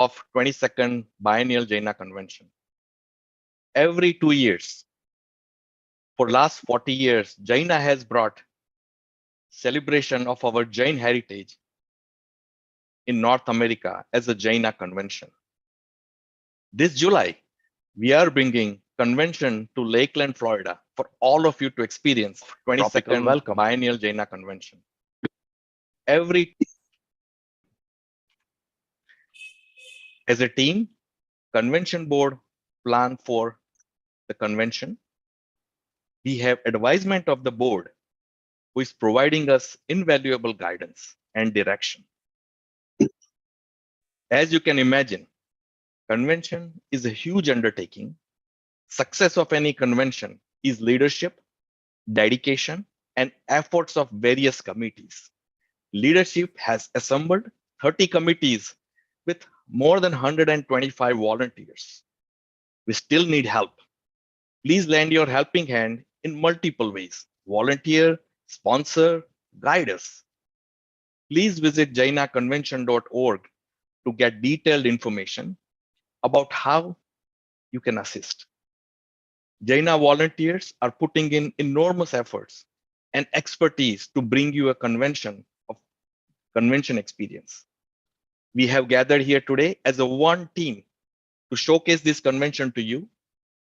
of 22nd Biennial JAINA Convention. Every 2 years, for last 40 years, JAINA has brought celebration of our Jain heritage in North America as a JAINA convention. This July, we are bringing convention to Lakeland, Florida for all of you to experience 22nd Biennial JAINA Convention. As a team, convention board plan for the convention. We have advisement of the board who is providing us invaluable guidance and direction. As you can imagine, convention is a huge undertaking. Success of any convention is leadership, dedication, and efforts of various committees. Leadership has assembled 30 committees with more than 125 volunteers. We still need help. Please lend your helping hand in multiple ways. Volunteer, sponsor, guide us. Please visit jainaconvention.org to get detailed information about how you can assist. JAINA volunteers are putting in enormous efforts and expertise to bring you a convention experience. We have gathered here today as a one team to showcase this convention to you.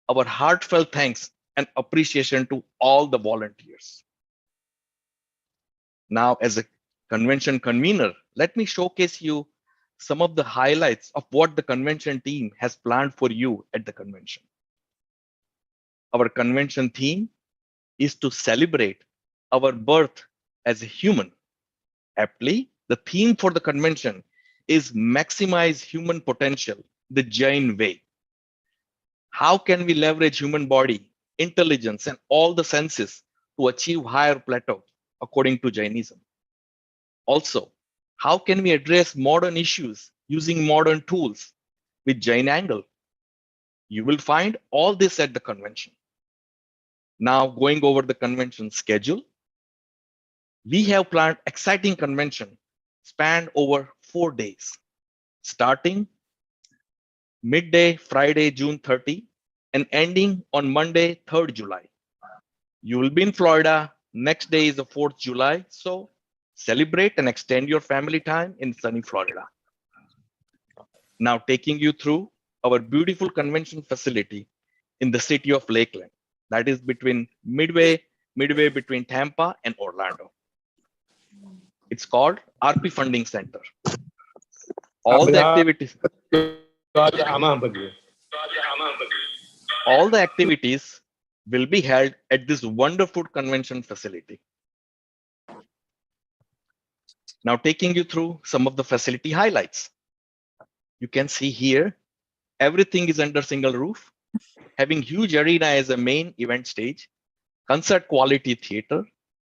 Our heartfelt thanks and appreciation to all the volunteers. Now, as a convention convener, let me showcase you some of the highlights of what the convention team has planned for you at the convention. Our convention theme is to celebrate our birth as a human. Aptly, the theme for the convention is maximize human potential the Jain way. How can we leverage human body, intelligence, and all the senses to achieve higher plateau according to Jainism? Also, how can we address modern issues using modern tools with Jain angle? You will find all this at the convention. Now, going over the convention schedule, we have planned exciting convention spanned over 4 days, starting midday Friday, June 30, and ending on Monday, 3rd July. You will be in Florida. Next day is the 4th July. So celebrate and extend your family time in sunny Florida. Now taking you through our beautiful convention facility in the city of Lakeland. That is midway between Tampa and Orlando. It's called RP Funding Center. All the activities will be held at this wonderful convention facility. Now taking you through some of the facility highlights. You can see here, everything is under single roof, having huge arena as a main event stage, concert quality theater,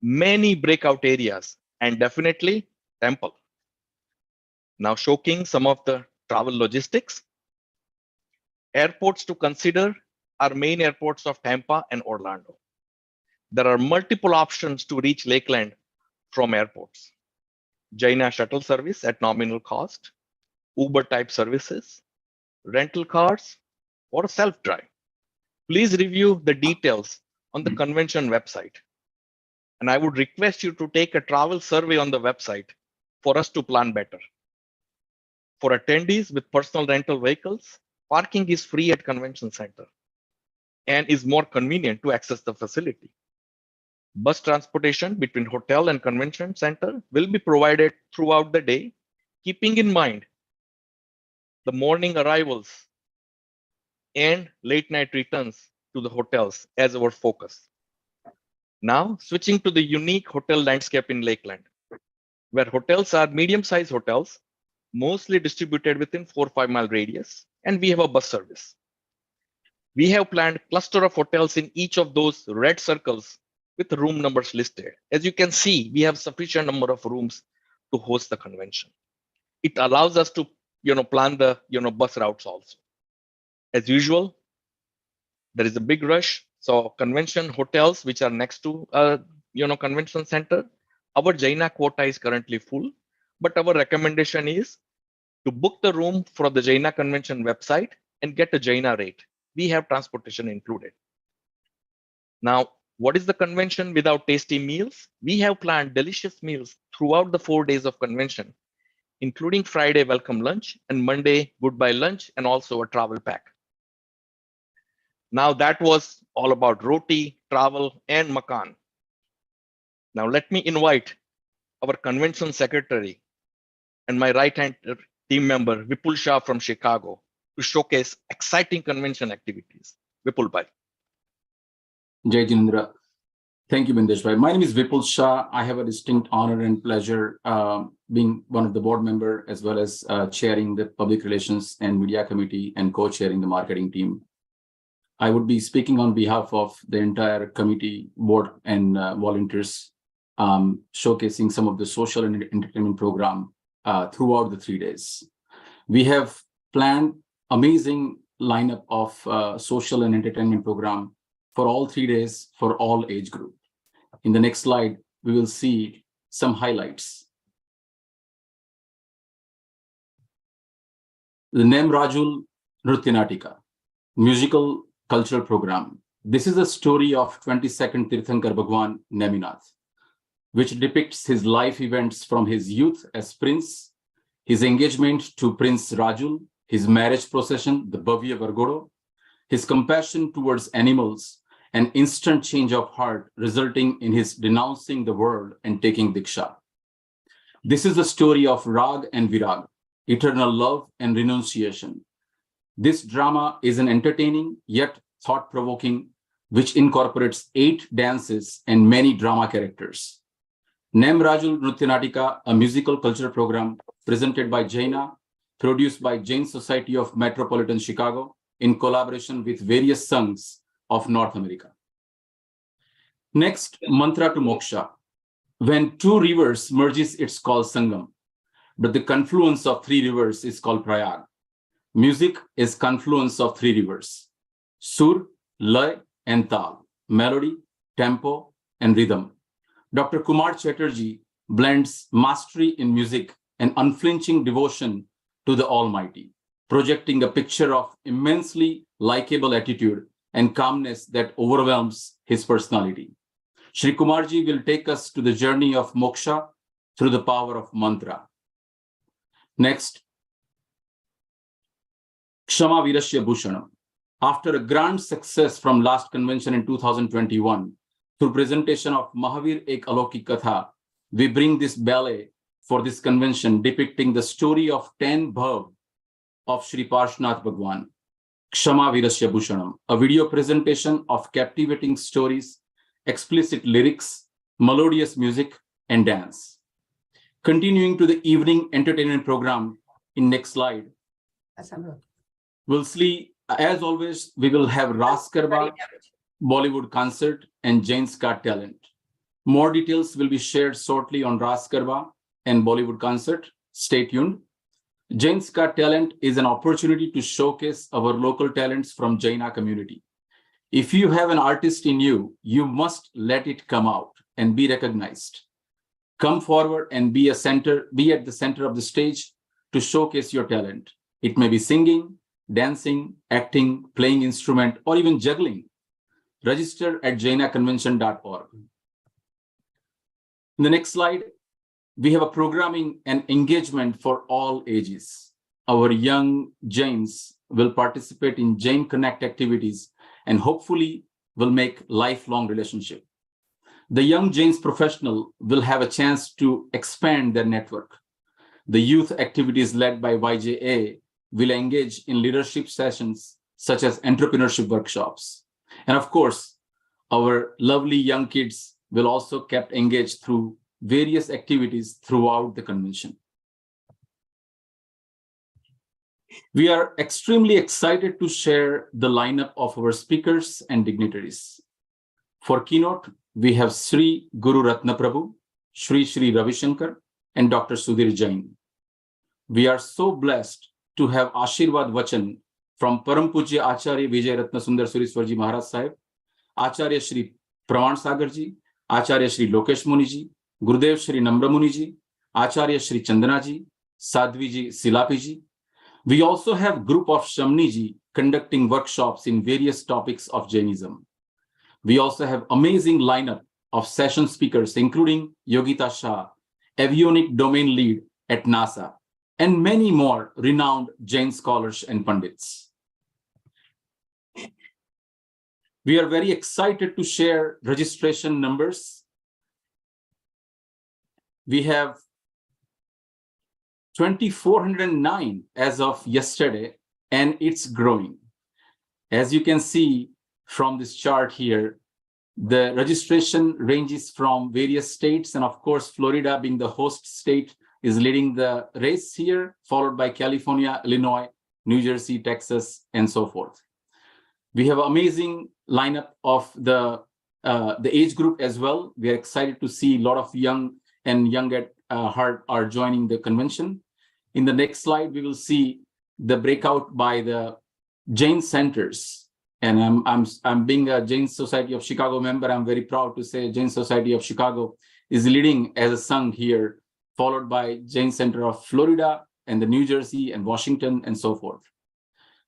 many breakout areas, and definitely temple. Now showing some of the travel logistics. Airports to consider are main airports of Tampa and Orlando. There are multiple options to reach Lakeland from airports. JAINA shuttle service at nominal cost, Uber type services, rental cars, or self-drive. Please review the details on the convention website. And I would request you to take a travel survey on the website for us to plan better. For attendees with personal rental vehicles, parking is free at convention center and is more convenient to access the facility. Bus transportation between hotel and convention center will be provided throughout the day, keeping in mind the morning arrivals and late night returns to the hotels as our focus. Now, switching to the unique hotel landscape in Lakeland, where hotels are medium-sized hotels, mostly distributed within 4 or 5 mile radius, and we have a bus service. We have planned cluster of hotels in each of those red circles with room numbers listed. As you can see, we have sufficient number of rooms to host the convention. It allows us to plan the bus routes also. As usual, there is a big rush. So convention hotels, which are next to convention center, our JAINA quota is currently full, but our recommendation is To book the room for the JAINA convention website and get a JAINA rate, we have transportation included. Now, what is the convention without tasty meals? We have planned delicious meals throughout the 4 days of convention, including Friday welcome lunch and Monday goodbye lunch, and also a travel pack. Now that was all about roti, travel, and makan. Now let me invite our convention secretary and my right-hand team member, Vipul Shah from Chicago, to showcase exciting convention activities. Vipul bhai. Jai Jinendra. Thank you, Bindesh bhai. My name is Vipul Shah. I have a distinct honor and pleasure being one of the board member, as well as chairing the public relations and media committee and co-chairing the marketing team. I would be speaking on behalf of the entire committee, board, and volunteers, showcasing some of the social and entertainment program throughout the 3 days. We have planned amazing lineup of social and entertainment program for all 3 days for all age group. In the next slide, we will see some highlights. The Nem Rajul Nrutyanatika, musical cultural program. This is a story of 22nd Tirthankar Bhagwan Neminath, which depicts his life events from his youth as prince, his engagement to Prince Rajul, his marriage procession, the Bhavya Vargodo, his compassion towards animals, an instant change of heart resulting in his denouncing the world and taking Diksha. This is the story of Rag and Virag, eternal love and renunciation. This drama is an entertaining yet thought-provoking, which incorporates 8 dances and many drama characters. Nem Rajul Nrutyanatika, a musical culture program presented by JAINA, produced by Jain Society of Metropolitan Chicago in collaboration with various sanghs of North America. Next, Mantra to Moksha. When 2 rivers merges, it's called Sangam, but the confluence of 3 rivers is called Prayag. Music is confluence of 3 rivers: Sur, Lay, and Tal, melody, tempo, and rhythm. Dr. Kumar Chatterjee blends mastery in music and unflinching devotion to the Almighty, projecting a picture of immensely likable attitude and calmness that overwhelms his personality. Shri Kumarji will take us to the journey of moksha through the power of mantra. Next, Kshama Virasya Bhushanam. After a grand success from last convention in 2021, through presentation of Mahavir Ek Alokik Katha, we bring this ballet for this convention depicting the story of 10 bhav of Shri Parshnath Bhagwan. Kshama Virasya Bhushanam, a video presentation of captivating stories, explicit lyrics, melodious music, and dance. Continuing to the evening entertainment program in next slide. We'll see, as always, we will have Ras Garba, Bollywood concert, and Jain's Got Talent. More details will be shared shortly on Ras Garba and Bollywood concert. Stay tuned. Jain's Got Talent is an opportunity to showcase our local talents from JAINA community. If you have an artist in you, you must let it come out and be recognized. Come forward and be at the center of the stage to showcase your talent. It may be singing, dancing, acting, playing instrument, or even juggling. Register at jainaconvention.org. In the next slide, we have a programming and engagement for all ages. Our young Jains will participate in Jain Connect activities and hopefully will make lifelong relationship. The young Jains professional will have a chance to expand their network. The youth activities led by YJA will engage in leadership sessions such as entrepreneurship workshops. And of course, our lovely young kids will also kept engaged through various activities throughout the convention. We are extremely excited to share the lineup of our speakers and dignitaries. For keynote, we have Sri Guru Ratna Prabhu, Sri Ravi Shankar, and Dr. Sudhir Jain. We are so blessed to have Ashirwad Vachan from Param Pujya Acharya Vijay Ratna Sundar Suriswarji Maharaj Sahib, Acharya Shri Praman Sagarji, Acharya Shri Lokesh Muniji, Gurudev Shri Namra Muniji, Acharya Shri Chandana Ji, Sadhviji Silapiji. We also have group of Shamniji conducting workshops in various topics of Jainism. We also have amazing lineup of session speakers, including Yogita Shah, avionic domain lead at NASA, and many more renowned Jain scholars and Pandits. We are very excited to share registration numbers. We have 2,409 as of yesterday, and it's growing. As you can see from this chart here, the registration ranges from various states, and of course, Florida being the host state is leading the race here, followed by California, Illinois, New Jersey, Texas, and so forth. We have amazing lineup of the age group as well. We are excited to see a lot of young and young at heart are joining the convention. In the next slide, we will see the breakout by the Jain centers. And I'm being a Jain Society of Chicago member. I'm very proud to say Jain Society of Chicago is leading as a Sangh here, followed by Jain Center of Florida and the New Jersey and Washington and so forth.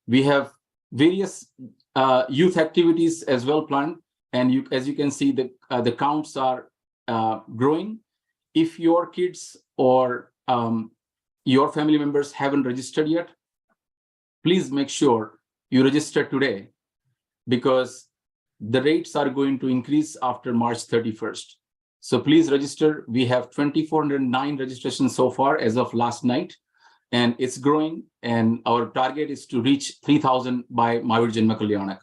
We have various youth activities as well planned. And as you can see, the counts are growing. If your kids or your family members haven't registered yet, please make sure you register today, because the rates are going to increase after March 31st. So please register. We have 2,409 registrations so far as of last night, and it's growing. And our target is to reach 3,000 by Mahavir Janma Kalyanak.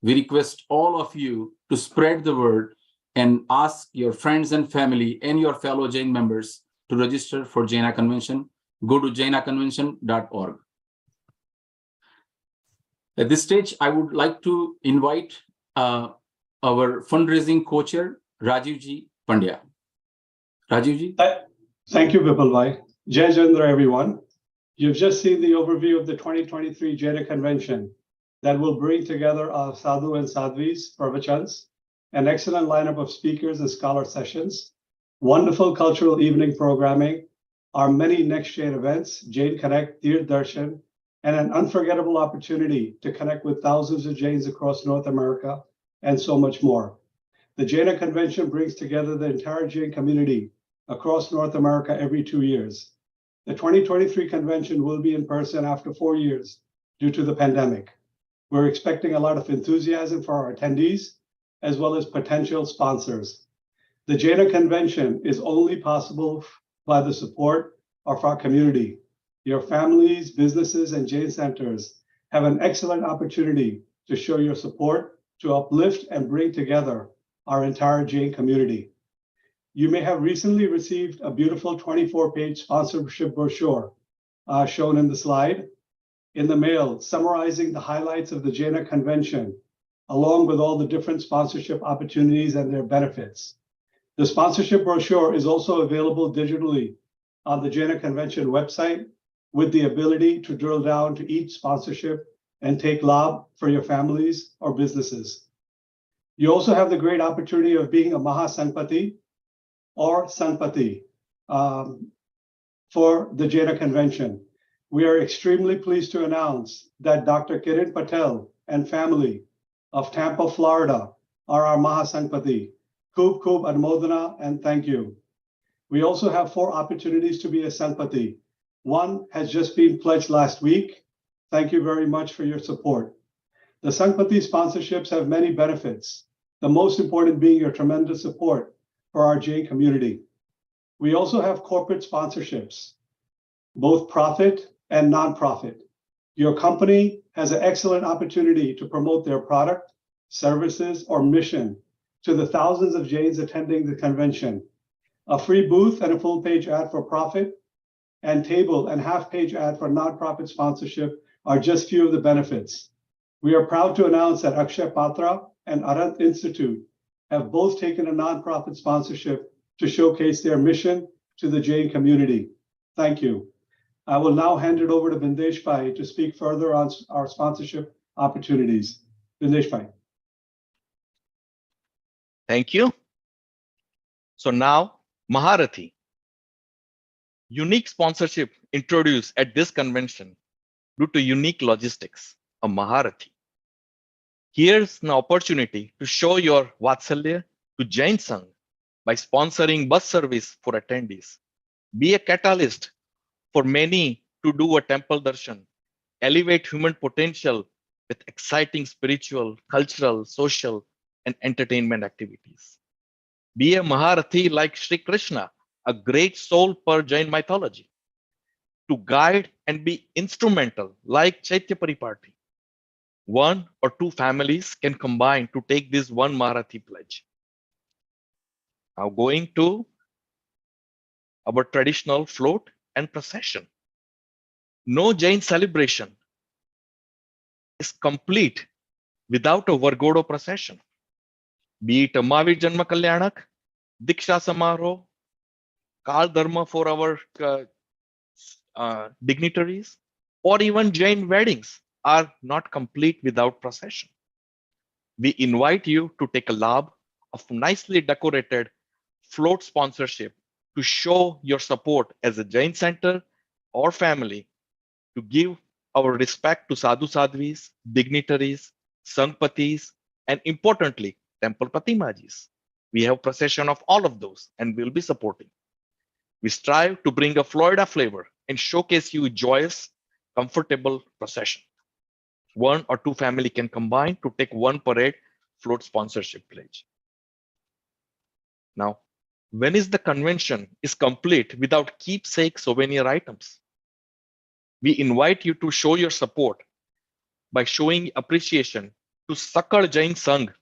We request all of you to spread the word and ask your friends and family and your fellow Jain members to register for JAINA Convention. Go to jainaconvention.org. At this stage, I would like to invite our fundraising co-chair, Rajivji Pandya. Rajivji. Thank you, Vipul Bhai. Jai Jindra, everyone. You've just seen the overview of the 2023 JAINA Convention that will bring together our sadhu and sadhvis, pravachans, an excellent lineup of speakers and scholar sessions, wonderful cultural evening programming, our many NEXTGEN events, Jain Connect, Tirth Darshan, and an unforgettable opportunity to connect with thousands of Jains across North America, and so much more. The JAINA Convention brings together the entire Jain community across North America every 2 years. The 2023 convention will be in person after 4 years due to the pandemic. We're expecting a lot of enthusiasm for our attendees, as well as potential sponsors. The JAINA Convention is only possible by the support of our community. Your families, businesses, and Jain centers have an excellent opportunity to show your support to uplift and bring together our entire Jain community. You may have recently received a beautiful 24-page sponsorship brochure shown in the slide in the mail, summarizing the highlights of the JAINA Convention, along with all the different sponsorship opportunities and their benefits. The sponsorship brochure is also available digitally on the JAINA Convention website, with the ability to drill down to each sponsorship and take labh for your families or businesses. You also have the great opportunity of being a Maha Sangpati or Sangpati for the JAINA Convention. We are extremely pleased to announce that Dr. Kiran Patel and family of Tampa, Florida are our Maha Sangpati. Khub Khub Anmodana and thank you. We also have 4 opportunities to be a Sangpati. One has just been pledged last week. Thank you very much for your support. The Sangpati sponsorships have many benefits, the most important being your tremendous support for our Jain community. We also have corporate sponsorships, both profit and non-profit. Your company has an excellent opportunity to promote their product, services, or mission to the thousands of Jains attending the convention. A free booth and a full-page ad for profit, and table and half-page ad for non-profit sponsorship are just few of the benefits. We are proud to announce that Akshay Patra and Arant Institute have both taken a non-profit sponsorship to showcase their mission to the Jain community. Thank you. I will now hand it over to Bindesh Bhai to speak further on our sponsorship opportunities. Bindesh Bhai. Thank you. So now, Maharathi. Unique sponsorship introduce at this convention due to unique logistics, a Maharathi. Here's an opportunity to show your Vatsalya to Jain Sangh by sponsoring bus service for attendees. Be a catalyst for many to do a temple darshan, elevate human potential with exciting spiritual, cultural, social, and entertainment activities. Be a Maharathi like Sri Krishna, a great soul per Jain mythology, to guide and be instrumental like Chaitya Pariparthi. One or two families can combine to take this one Maharathi pledge. Now going to our traditional float and procession. No Jain celebration is complete without a Vargodo procession. Be it a Mahavir Janma Kalyanak, Diksha Samaroh, Kal Dharma for our dignitaries, or even Jain weddings are not complete without procession. We invite you to take a lab of nicely decorated float sponsorship to show your support as a Jain center or family, to give our respect to sadhu sadhvis, dignitaries, sangpatis, and importantly, temple pratimajis. We have procession of all of those and will be supporting. We strive to bring a Florida flavor and showcase you joyous, comfortable procession. One or two family can combine to take one parade float sponsorship pledge. Now, when is the convention is complete without keepsake souvenir items? We invite you to show your support by showing appreciation to Sakal Jain Sangh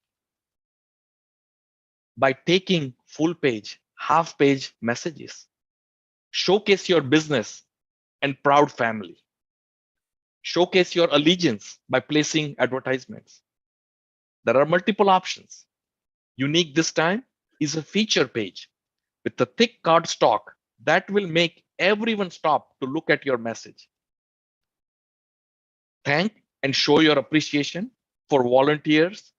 by taking full page, half page messages. Showcase your business and proud family. Showcase your allegiance by placing advertisements. There are multiple options. Unique this time is a feature page with a thick card stock that will make everyone stop to look at your message. Thank and show your appreciation for volunteers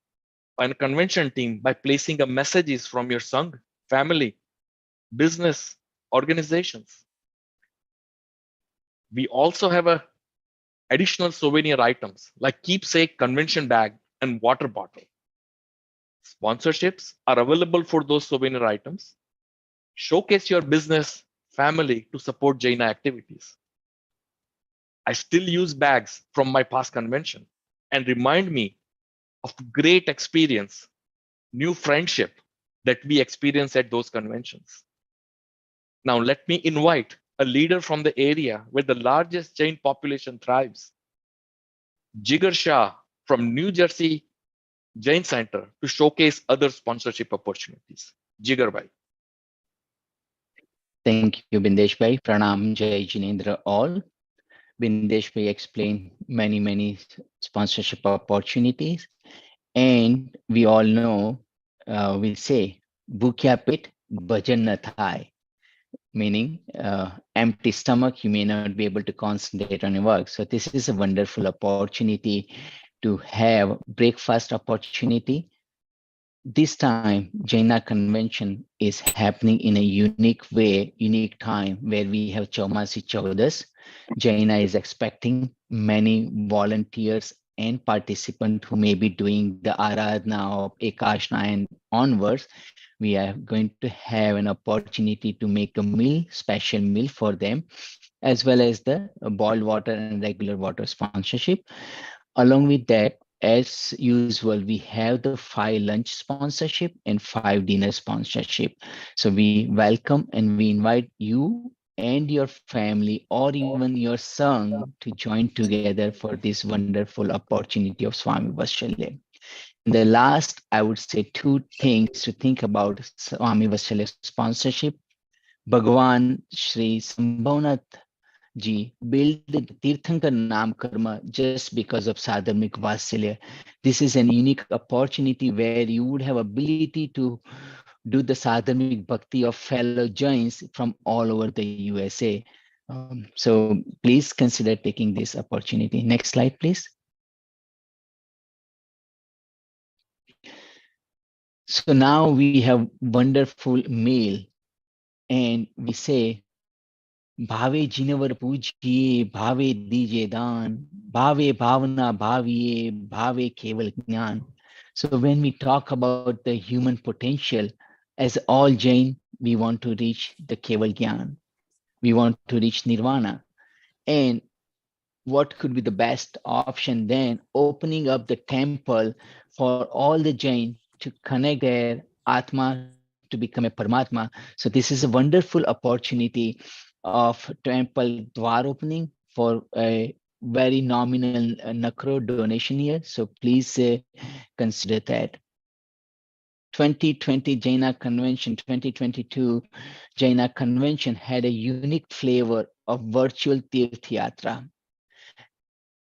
and convention team by placing a messages from your Sangh, family, business, organizations. We also have a additional souvenir items like keepsake convention bag and water bottle. Sponsorships are available for those souvenir items. Showcase your business, family to support JAINA activities. I still use bags from my past convention and remind me of great experience, new friendship that we experience at those conventions. Now let me invite a leader from the area where the largest Jain population thrives, Jigar Shah from New Jersey Jain Center, to showcase other sponsorship opportunities. Jigar bhai. Thank you, Bindesh bhai. Pranam Jai Jinendra all. Bindesh bhai explained many sponsorship opportunities, and we all know, we say, "Bhukya pit, bhajan na thai," meaning empty stomach, you may not be able to concentrate on your work. So this is a wonderful opportunity to have breakfast opportunity. This time, Jaina convention is happening in a unique way, unique time, where we have Chaumasi Chaudas. Jaina is expecting many volunteers and participants who may be doing the Aradhana of Ekashna and onwards. We are going to have an opportunity to make a meal, special meal for them, as well as the boiled water and regular water sponsorship. Along with that, as usual, we have the 5 lunch sponsorship and 5 dinner sponsorship. So we welcome and we invite you and your family or even your son to join together for this wonderful opportunity of Swamivatsalya. And the last, I would say 2 things to think about Swamivatsalya sponsorship. Bhagwan Shri Sambhavnath Ji built the Tirthankar Naam Karma just because of Sadharmik Vatsalya. This is an unique opportunity where you would have ability to do the Sadharmik Bhakti of fellow Jains from all over the USA. So please consider taking this opportunity. Next slide, please. So now we have wonderful meal, and we say भावे जिनवर पूजिए भावे दीजे दान भावे भावना भाविये भावे keval jnana. So when we talk about the human potential, as all Jain, we want to reach the keval jnana. We want to reach nirvana. And what could be the best option then? Opening up the temple for all the Jain to connect their Atma to become a Paramatma. So this is a wonderful opportunity of temple Dwar opening for a very nominal Nakro donation here. So please consider that. 2020 Jaina Convention, 2022 Jaina Convention had a unique flavor of virtual Tirth Yatra.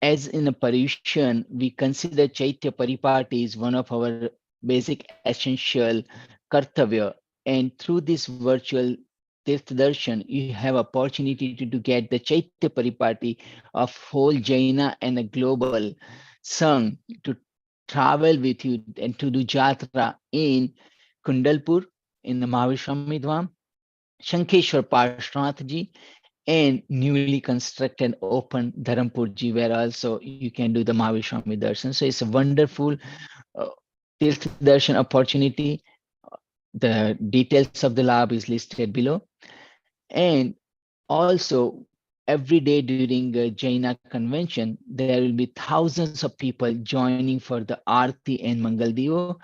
As in a Paryushan, we consider Chaitya Paripati is one of our basic essential kartavya. And through this virtual Tirth Darshan, you have opportunity to get the Chaitya Paripati of whole Jaina and a global Sangh to travel with you and to do Jatra in Kundalpur, in the Mahavishwami Dham, Shankeshwar Parshnathji, and newly constructed open Dharampurji, where also you can do the Mahavishwami Darshan. So it's a wonderful Tirth Darshan opportunity. The details of the lab is listed below. And also, every day during Jaina convention, there will be thousands of people joining for the Aarti and Mangal Divo.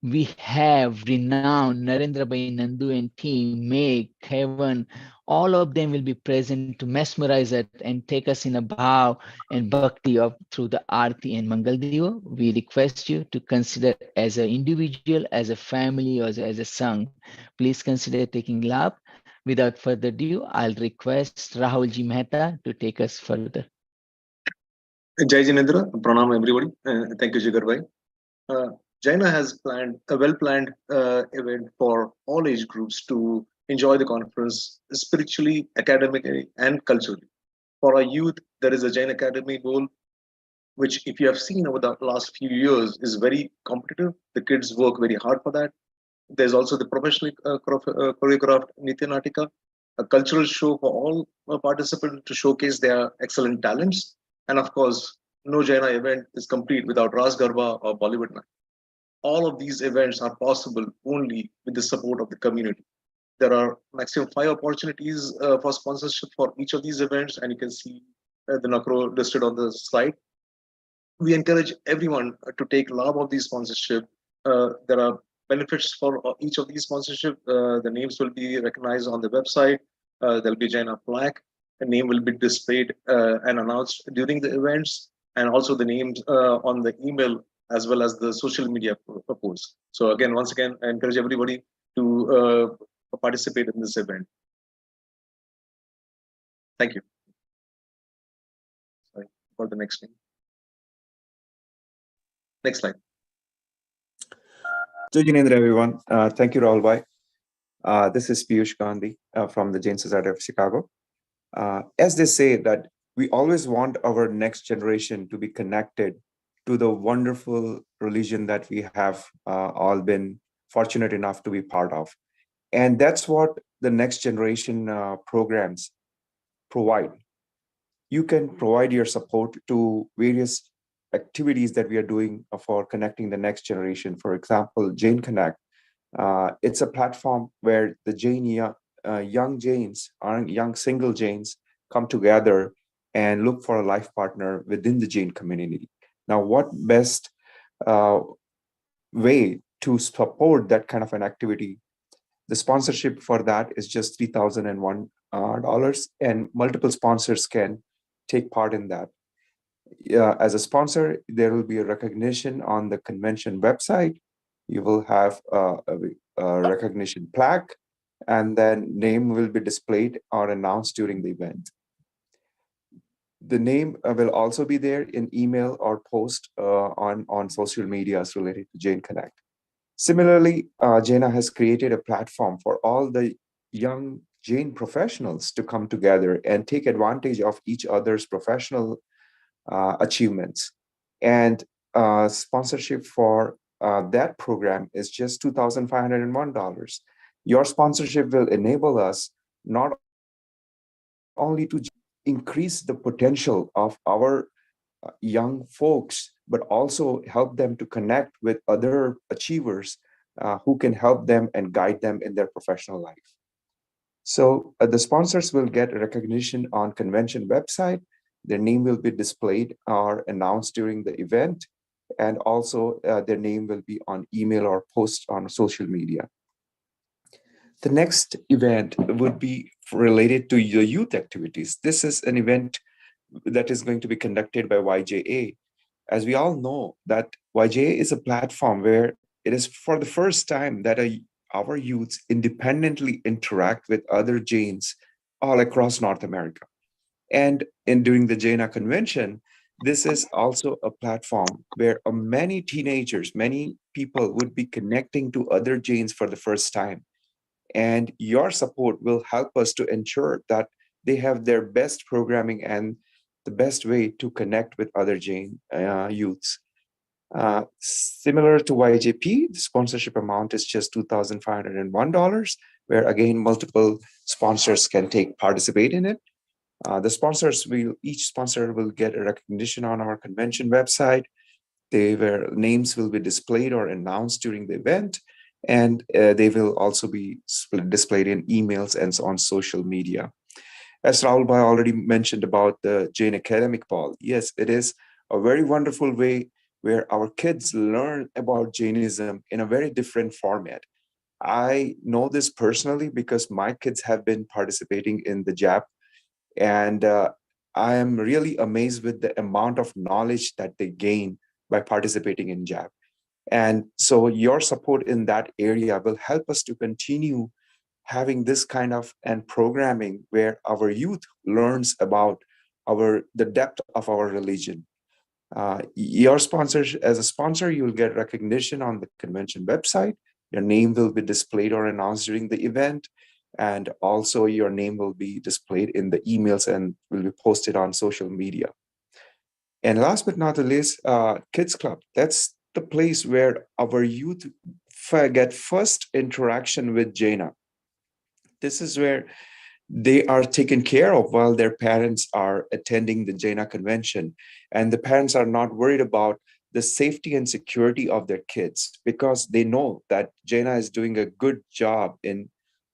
We have renowned Narendra Bhai Nandu and team, Meg, Kevin, all of them will be present to mesmerize it and take us in a bhav and bhakti of through the Aarti and Mangal Diva. We request you to consider as an individual, as a family, or as a sangh. Please consider taking lab. Without further ado, I'll request Rahulji Mehta to take us further. Jai Jinendra, pranam everybody. Thank you, Jigar bhai. Jaina has planned a well-planned event for all age groups to enjoy the conference spiritually, academically, and culturally. For our youth, there is a Jain Academy goal, which, if you have seen over the last few years, is very competitive. The kids work very hard for that. There's also the professionally choreographed Nitya Natika, a cultural show for all participants to showcase their excellent talents. And of course, no Jaina event is complete without Ras Garba or Bollywood night. All of these events are possible only with the support of the community. There are maximum 5 opportunities for sponsorship for each of these events, and you can see the Nakro listed on the slide. We encourage everyone to take love of these sponsorship. There are benefits for each of these sponsorship. The names will be recognized on the website. There'll be Jaina plaque. The name will be displayed and announced during the events, and also the names on the email as well as the social media posts. So again, once again, I encourage everybody to participate in this event. Thank you. Sorry for the next name. Next slide. Jai Jinendra, everyone. Thank you, Rahul bhai. This is Piyush Gandhi from the Jain Society of Chicago. As they say that we always want our next generation to be connected to the wonderful religion that we have all been fortunate enough to be part of. And that's what the next generation programs provide. You can provide your support to various activities that we are doing for connecting the next generation. For example, Jain Connect. It's a platform where the young Jains, young single Jains come together and look for a life partner within the Jain community. Now, what best way to support that kind of an activity? The sponsorship for that is just $3,001, and multiple sponsors can take part in that. As a sponsor, there will be a recognition on the convention website. You will have a recognition plaque, and then name will be displayed or announced during the event. The name will also be there in email or post on social medias related to Jain Connect. Similarly, Jaina has created a platform for all the young Jain professionals to come together and take advantage of each other's professional achievements. And sponsorship for that program is just $2,501. Your sponsorship will enable us not only to increase the potential of our young folks, but also help them to connect with other achievers who can help them and guide them in their professional life. So the sponsors will get recognition on convention website. Their name will be displayed or announced during the event. And also their name will be on email or post on social media. The next event would be related to your youth activities. This is an event that is going to be conducted by YJA. As we all know, that YJA is a platform where it is for the first time that our youths independently interact with other Jains all across North America. And during the JAINA convention, this is also a platform where many teenagers, many people would be connecting to other Jains for the first time. And your support will help us to ensure that they have their best programming and the best way to connect with other Jain youths. Similar to YJP, the sponsorship amount is just $2,501, where again, multiple sponsors can participate in it. Each sponsor will get a recognition on our convention website. Their names will be displayed or announced during the event, and they will also be displayed in emails and on social media. As Rahul Bhai already mentioned about the Jain Academic Ball, yes, it is a very wonderful way where our kids learn about Jainism in a very different format. I know this personally because my kids have been participating in the JAP, and I am really amazed with the amount of knowledge that they gain by participating in JAP. And so your support in that area will help us to continue having this kind of programming where our youth learns about the depth of our religion. Your sponsors, as a sponsor, you'll get recognition on the convention website. Your name will be displayed or announced during the event. And also your name will be displayed in the emails and will be posted on social media. And last but not the least, Kids Club. That's the place where our youth get first interaction with Jaina. This is where they are taken care of while their parents are attending the Jaina convention. And the parents are not worried about the safety and security of their kids because they know that Jaina is doing a good job in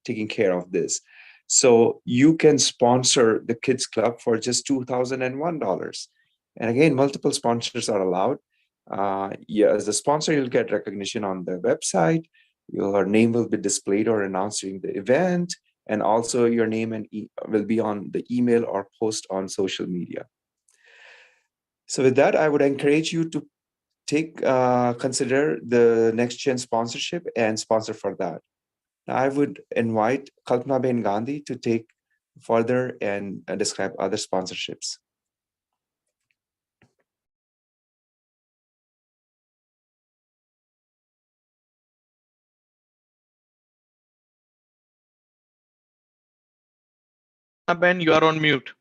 taking care of this. So you can sponsor the Kids Club for just $2,001. And again, multiple sponsors are allowed. As a sponsor, you'll get recognition on the website. Your name will be displayed or announced during the event. And also your name and will be on the email or post on social media. So with that, I would encourage you to consider the NEXTGEN sponsorship and sponsor for that. Now, I would invite Kalpana Ben Gandhi to take further and describe other sponsorships. Ben, you are on mute.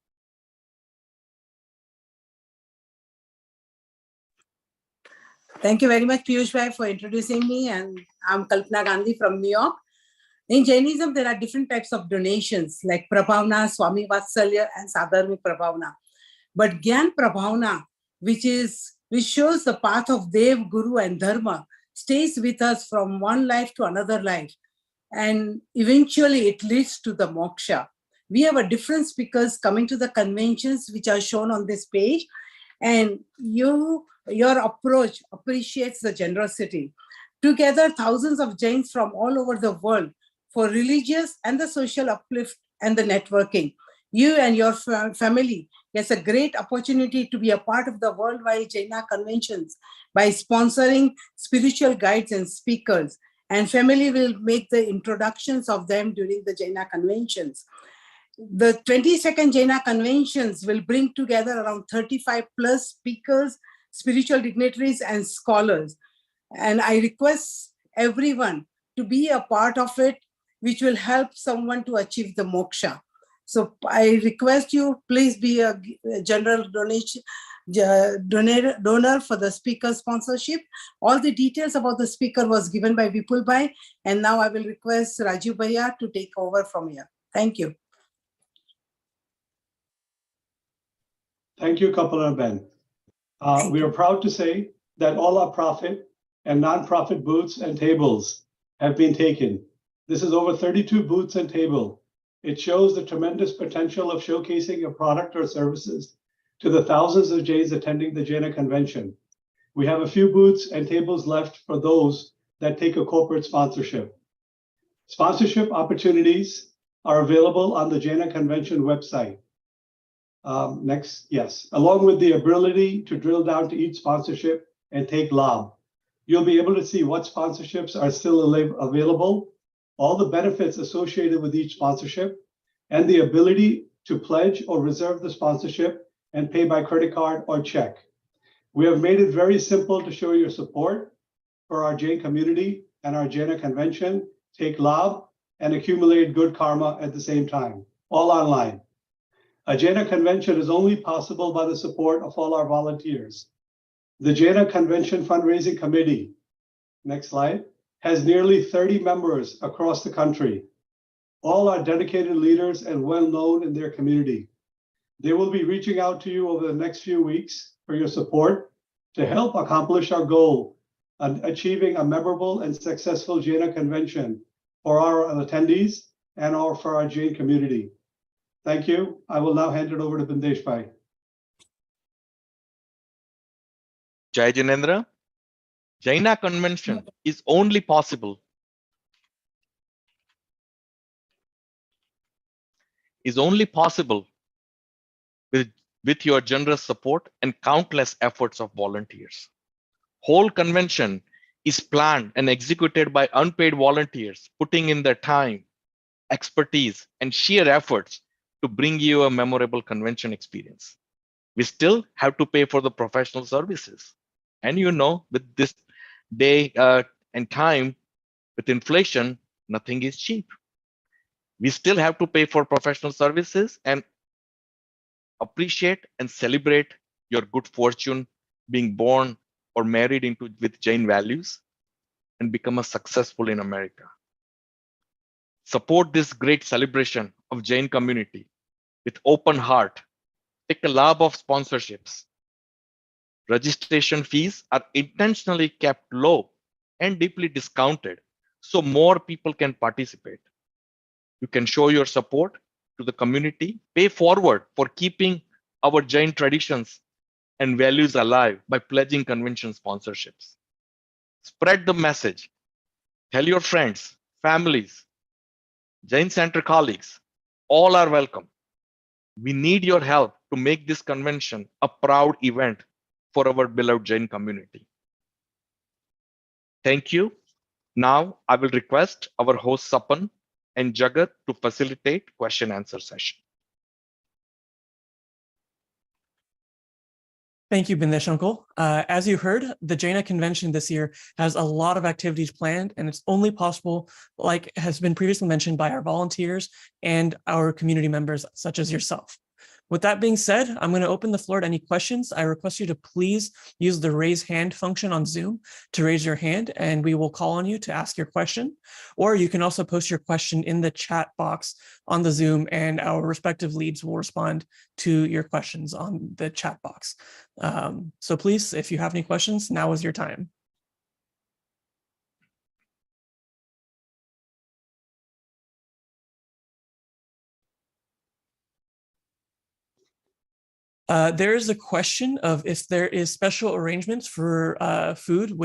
Thank you very much, Piyush Bhai, for introducing me. And I'm Kalpana Gandhi from New York. In Jainism, there are different types of donations like Prabhavna, Swamivatsalya, and Sadharmik Prabhavna. But Gyan Prabhavna, which shows the path of Dev, Guru, and Dharma, stays with us from one life to another life. And eventually it leads to the moksha. We have a different speakers coming to the conventions, which are shown on this page. And your approach appreciates the generosity. Together, thousands of Jains from all over the world for religious and the social uplift and the networking. You and your family gets a great opportunity to be a part of the worldwide Jaina conventions by sponsoring spiritual guides and speakers. And family will make the introductions of them during the Jaina conventions. The 22nd Jaina conventions will bring together around 35 plus speakers, spiritual dignitaries, and scholars. And I request everyone to be a part of it, which will help someone to achieve the moksha. So I request you, please be a general donor for the speaker sponsorship. All the details about the speaker was given by Vipul Bhai. And now I will request Rajiv Bhaiya to take over from here. Thank you. Thank you, Kapil and Ben. We are proud to say that all our profit and non-profit booths and tables have been taken. This is over 32 booths and table. It shows the tremendous potential of showcasing a product or services to the thousands of Jains attending the JAINA convention. We have a few booths and tables left for those that take a corporate sponsorship. Sponsorship opportunities are available on the JAINA convention website. Next, yes, along with the ability to drill down to each sponsorship and take lab. You'll be able to see what sponsorships are still available, all the benefits associated with each sponsorship, and the ability to pledge or reserve the sponsorship and pay by credit card or check. We have made it very simple to show your support for our Jain community and our JAINA convention, take lab, and accumulate good karma at the same time, all online. A JAINA convention is only possible by the support of all our volunteers. The JAINA Convention Fundraising Committee, next slide, has nearly 30 members across the country. All are dedicated leaders and well-known in their community. They will be reaching out to you over the next few weeks for your support to help accomplish our goal of achieving a memorable and successful JAINA convention for our attendees and for our Jain community. Thank you. I will now hand it over to Bindesh Bhai. Jai Jinendra. JAINA convention is only possible with your generous support and countless efforts of volunteers. Whole convention is planned and executed by unpaid volunteers, putting in their time, expertise, and sheer efforts to bring you a memorable convention experience. We still have to pay for the professional services. And you know, with this day and time, with inflation, nothing is cheap. We still have to pay for professional services and appreciate and celebrate your good fortune being born or married with Jain values and become a successful in America. Support this great celebration of Jain community with open heart. Take a lab of sponsorships. Registration fees are intentionally kept low and deeply discounted so more people can participate. You can show your support to the community, pay forward for keeping our Jain traditions and values alive by pledging convention sponsorships. Spread the message. Tell your friends, families, Jain Center colleagues, all are welcome. We need your help to make this convention a proud event for our beloved Jain community. Thank you. Now I will request our host Sapan and Jagat to facilitate question answer session. Thank you, Bindesh Uncle. As you heard, the JAINA convention this year has a lot of activities planned, and it's only possible, like has been previously mentioned, by our volunteers and our community members, such as yourself. With that being said, I'm going to open the floor to any questions. I request you to please use the raise hand function on Zoom to raise your hand, and we will call on you to ask your question. Or you can also post your question in the chat box on the Zoom, and our respective leads will respond to your questions on the chat box. So please, if you have any questions, now is your time. There is a question of if there is special arrangements for food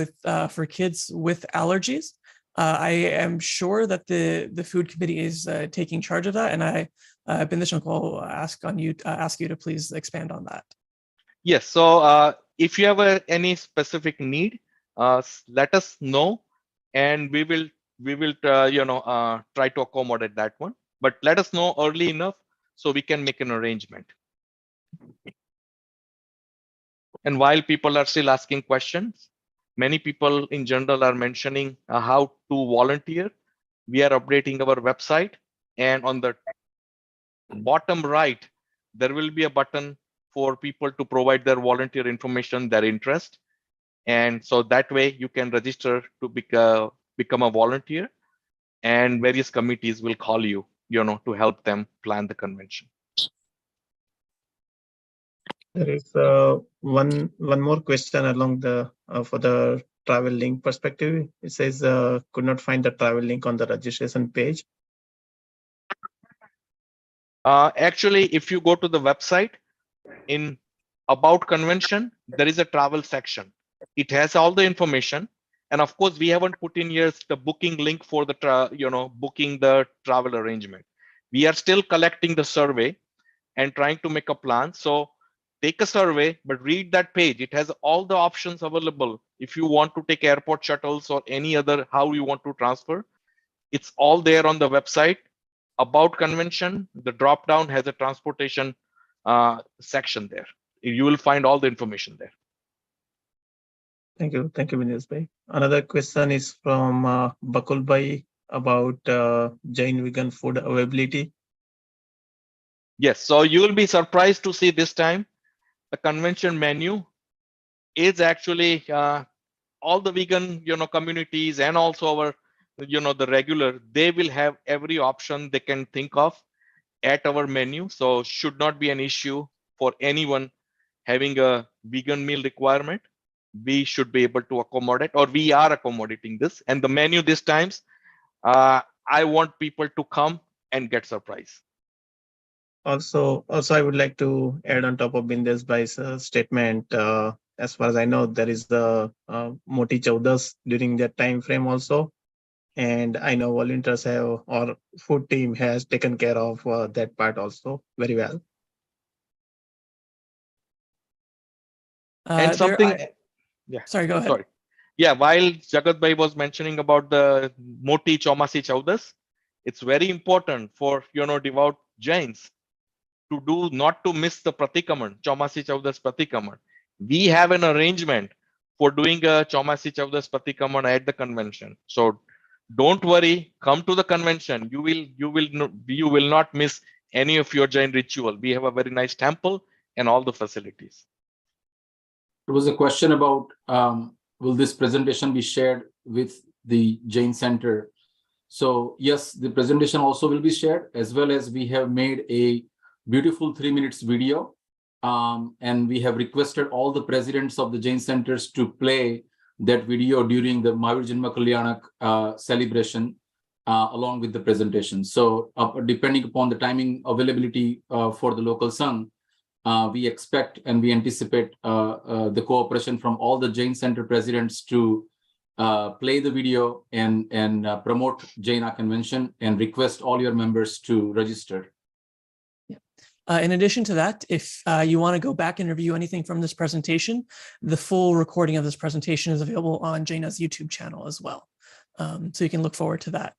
for kids with allergies. I am sure that the food committee is taking charge of that, and Bindesh Uncle will ask you to please expand on that. Yes. So if you have any specific need, let us know, and we will try to accommodate that one. But let us know early enough so we can make an arrangement. And while people are still asking questions, many people in general are mentioning how to volunteer. We are updating our website, and on the bottom right, there will be a button for people to provide their volunteer information, their interest. And so that way you can register to become a volunteer, and various committees will call you, to help them plan the convention. There is one more question along the for the travel link perspective. It says could not find the travel link on the registration page. Actually, if you go to the website in about convention, there is a travel section. It has all the information, and of course, we haven't put in here the booking link for the booking the travel arrangement. We are still collecting the survey and trying to make a plan. So take a survey, but read that page. It has all the options available. If you want to take airport shuttles or any other, how you want to transfer, it's all there on the website. About convention, the drop down has a transportation section there. You will find all the information there. Thank you, Vinesh Bhai. Another question is from Bakul Bhai about Jain vegan food availability. Yes, so you will be surprised to see this time the convention menu is actually all the vegan communities and also our the regular, they will have every option they can think of at our menu. So should not be an issue for anyone having a vegan meal requirement. We should be able to accommodate, or we are accommodating this. And the menu this times, I want people to come and get surprised. Also, I would like to add on top of Bindesh Bhai's statement. As far as I know, there is the Moti Chaudas during that time frame also, and I know volunteers have or food team has taken care of that part also very well. And something, Sorry, go ahead. Sorry. Yeah, while Jagat Bhai was mentioning about the Moti Chaumasi Chaudas, it's very important for devout Jains to do not to miss the Pratikaman, Chaumasi Chaudas Pratikaman. We have an arrangement for doing a Chaumasi Chaudas Pratikaman at the convention. So don't worry, come to the convention. You will not miss any of your Jain ritual. We have a very nice temple and all the facilities. There was a question about will this presentation be shared with the Jain Center? So yes, the presentation also will be shared, as well as we have made a beautiful 3 minutes video. And we have requested all the presidents of the Jain centers to play that video during the Mahavir Janma Kalyanak celebration along with the presentation. So depending upon the timing availability for the local Sangh, we expect and we anticipate the cooperation from all the Jain Center presidents to play the video and promote JAINA convention and request all your members to register. In addition to that, if you want to go back and review anything from this presentation, the full recording of this presentation is available on JAINA's YouTube channel as well. So you can look forward to that.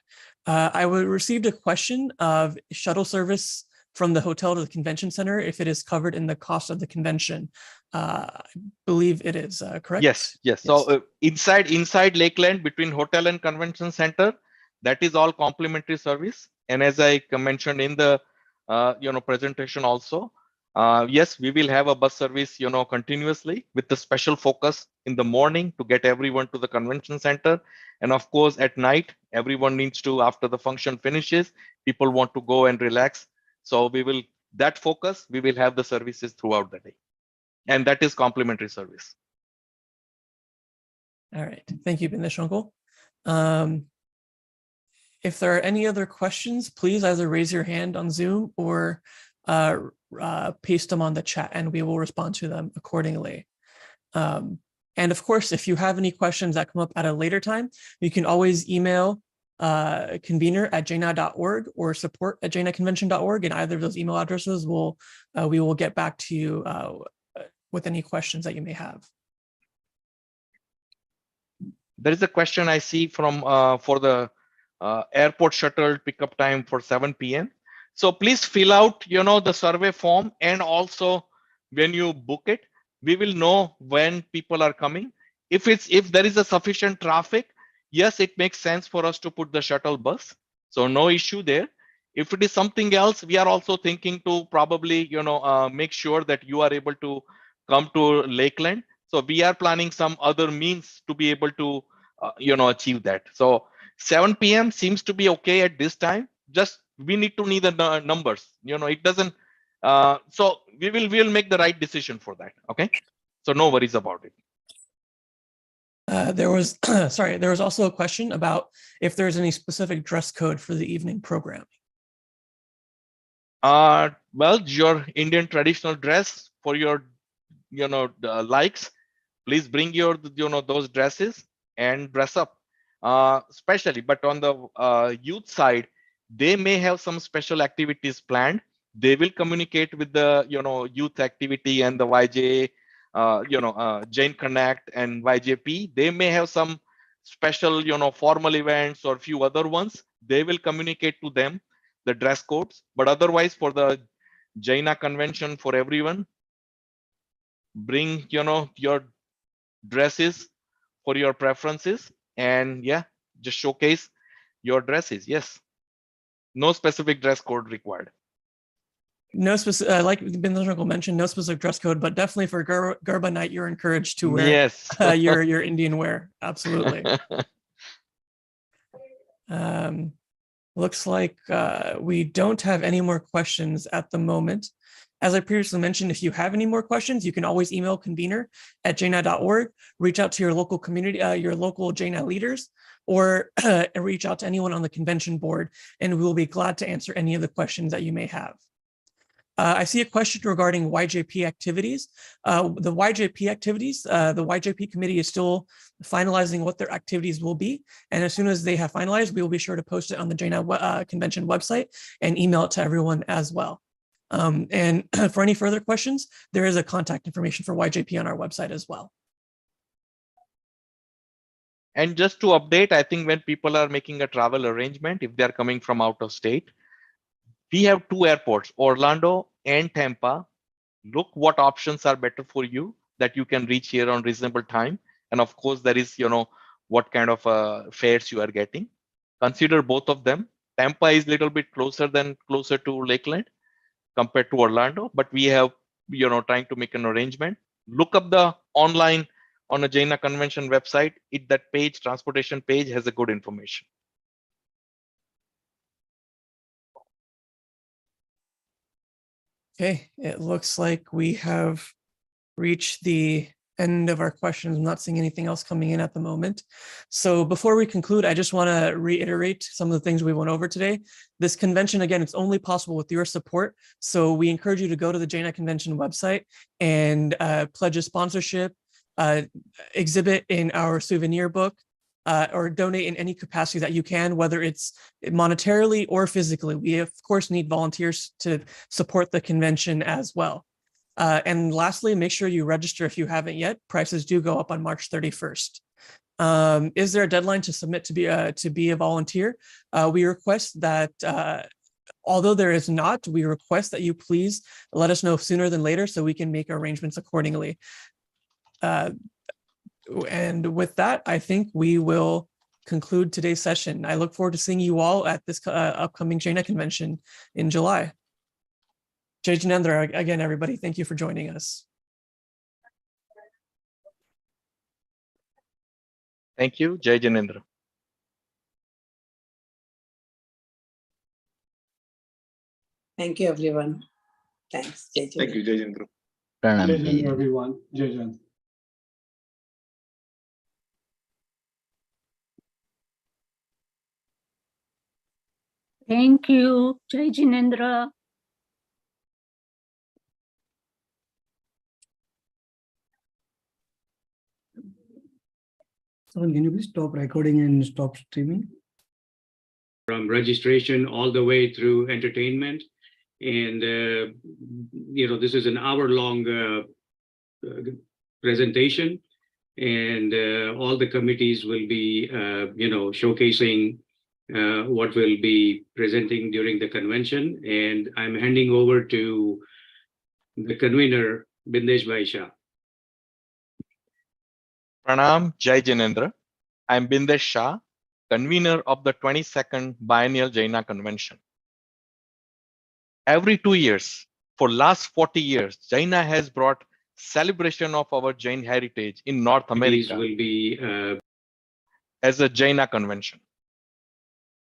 I received a question of shuttle service from the hotel to the convention center, if it is covered in the cost of the convention. I believe it is, correct? Yes. So inside Lakeland, between hotel and convention center, that is all complimentary service. And as I mentioned in the presentation also, yes, we will have a bus service continuously with the special focus in the morning to get everyone to the convention center. And of course, at night, everyone needs to, after the function finishes, people want to go and relax. So we will have the services throughout the day. And that is complimentary service. All right. Thank you, Bindesh Uncle. If there are any other questions, please either raise your hand on Zoom or paste them on the chat and we will respond to them accordingly. And of course, if you have any questions that come up at a later time, you can always email convener@jaina.org or support@jainaconvention.org, and either of those email addresses we will get back to you with any questions that you may have. There is a question I see from for the airport shuttle pickup time for 7 p.m. So please fill out the survey form, and also when you book it, we will know when people are coming. If there is a sufficient traffic, yes, it makes sense for us to put the shuttle bus. So no issue there. If it is something else, we are also thinking to probably, make sure that you are able to come to Lakeland. So we are planning some other means to be able to, achieve that. So 7 p.m. seems to be okay at this time. Just we need the numbers. It doesn't So we'll make the right decision for that. Okay. So no worries about it. There was sorry, there was also a question about if there's any specific dress code for the evening programming. Well, your Indian traditional dress for your, likes, please bring your, those dresses and dress up, especially. But on the youth side, they may have some special activities planned. They will communicate with the, youth activity and the YJ, Jain Connect and YJP. They may have some special, formal events or few other ones. They will communicate to them the dress codes, but otherwise for the JAINA convention for everyone, bring, your dresses for your preferences, and yeah, just showcase your dresses. Yes, no specific dress code required. No specific, like Bindra mentioned, no specific dress code, but definitely for Garba night, you're encouraged to wear yes. your Indian wear. Absolutely. Looks like we don't have any more questions at the moment. As I previously mentioned, if you have any more questions, you can always email convener@jaina.org, reach out to your local community, your local JAINA leaders, or reach out to anyone on the convention board, and we will be glad to answer any of the questions that you may have. I see a question regarding YJP activities. The YJP activities, the YJP committee is still finalizing what their activities will be. And as soon as they have finalized, we will be sure to post it on the JAINA convention website and email it to everyone as well. And for any further questions, there is a contact information for YJP on our website as well. And just to update, I think when people are making a travel arrangement, if they're coming from out of state, we have two airports, Orlando and Tampa. Look what options are better for you that you can reach here on reasonable time. And of course, there is, what kind of fares you are getting. Consider both of them. Tampa is a little bit closer to Lakeland compared to Orlando, but we have, trying to make an arrangement. Look up the online on a JAINA convention website. That page, transportation page, has a good information. Okay, it looks like we have reached the end of our questions. I'm not seeing anything else coming in at the moment. So before we conclude, I just want to reiterate some of the things we went over today. This convention, again, it's only possible with your support. So we encourage you to go to the JAINA convention website and pledge a sponsorship, exhibit in our souvenir book, or donate in any capacity that you can, whether it's monetarily or physically. We, of course, need volunteers to support the convention as well. And lastly, make sure you register if you haven't yet. Prices do go up on March 31st. Is there a deadline to submit to be a volunteer? We request that, although there is not, we request that you please let us know sooner than later so we can make arrangements accordingly. And with that, I think we will conclude today's session. I look forward to seeing you all at this upcoming JAINA convention in July. Jai Jinendra, again, everybody, thank you for joining us. Thank you, Jai Jinendra. Thank you, everyone. Thanks. Jai Thank you, Jai Jindra. Pranam, Jai Jai Jindra, Jindra. everyone. Jai Jindra. Thank you, Jai Jinendra. Someone, can you please stop recording and stop streaming? From registration all the way through entertainment. And, this is an hour-long presentation. And all the committees will be, showcasing what we'll be presenting during the convention. And I'm handing over to the convener, Bindesh Bhai Shah. Pranam, Jai Jinendra. I'm Bindesh Shah, convener of the 22nd Biennial JAINA Convention. Every 2 years, for last 40 years, JAINA has brought celebration of our Jain heritage in North America Will be as a JAINA convention.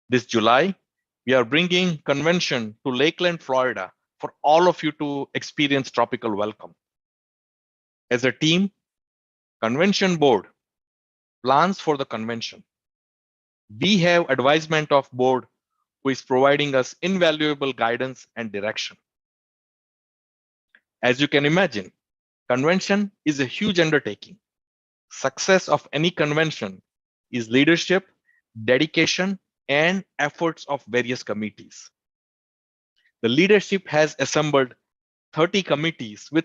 This July, we are bringing convention to Lakeland, Florida for all of you to experience tropical welcome. As a team, convention board plans for the convention. We have advisement of board who is providing us invaluable guidance and direction. As you can imagine, convention is a huge undertaking. Success of any convention is leadership, dedication, and efforts of various committees. The leadership has assembled 30 committees with